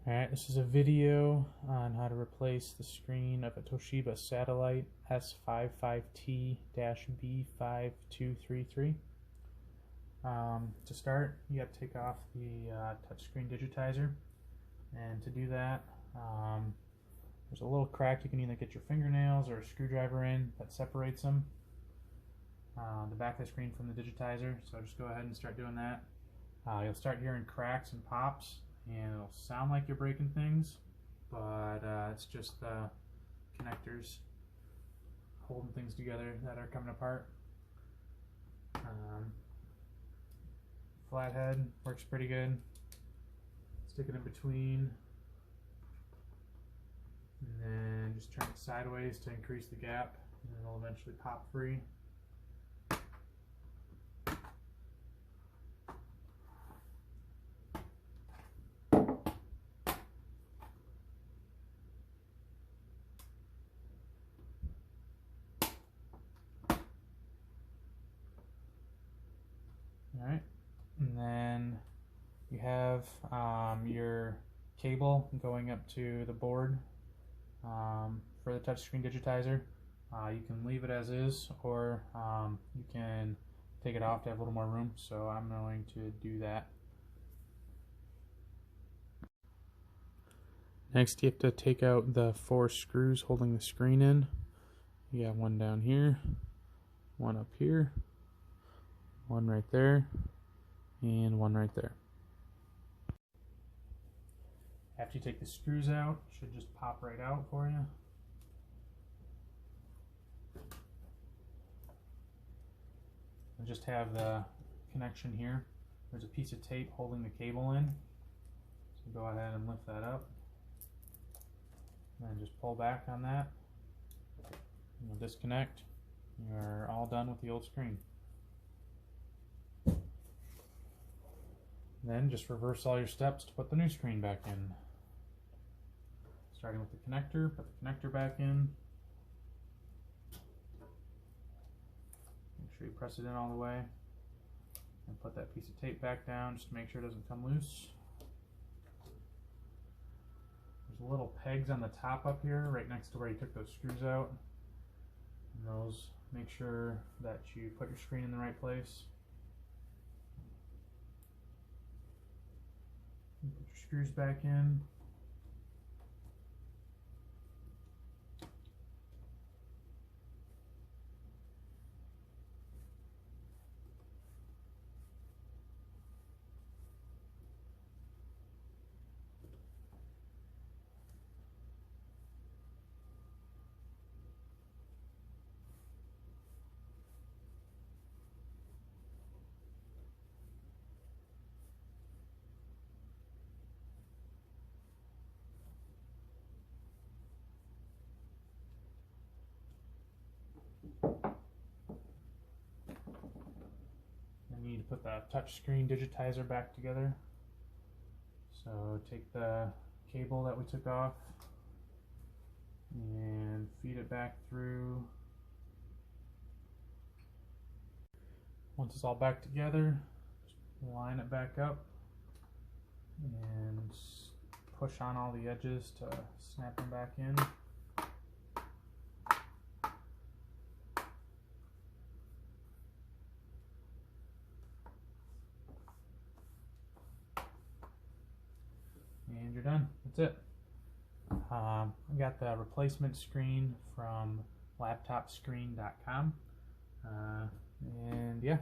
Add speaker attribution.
Speaker 1: Alright, this is a video on how to replace the screen of a Toshiba Satellite S55T-B5233. To start, you have to take off the touchscreen digitizer, and to do that, there's a little crack you can either get your fingernails or a screwdriver in that separates them, the back of the screen from the digitizer. So just go ahead and start doing that. You'll start hearing cracks and pops, and it'll sound like you're breaking things, but it's just the connectors holding things together that are coming apart. Flathead works pretty good. Stick it in between, and then just turn it sideways to increase the gap, and it'll eventually pop free. Alright, and then you have your cable going up to the board for the touchscreen digitizer. You can leave it as is, or you can take it off to have a little more room, so I'm going to do that. Next, you have to take out the 4 screws holding the screen in. You got one down here, one up here, one right there, and one right there. After you take the screws out, it should just pop right out for you. I just have the connection here. There's a piece of tape holding the cable in. So go ahead and lift that up. And then just pull back on that. And you'll disconnect. You're all done with the old screen. Then just reverse all your steps to put the new screen back in. Starting with the connector, put the connector back in. Make sure you press it in all the way. And put that piece of tape back down just to make sure it doesn't come loose. There's little pegs on the top up here, right next to where you took those screws out. And those, make sure that you put your screen in the right place. Put your screws back in. Then you need to put the touchscreen digitizer back together. So take the cable that we took off and feed it back through. Once it's all back together, just line it back up and push on all the edges to snap them back in. And you're done. That's it. I got the replacement screen from laptopscreen.com. And yeah.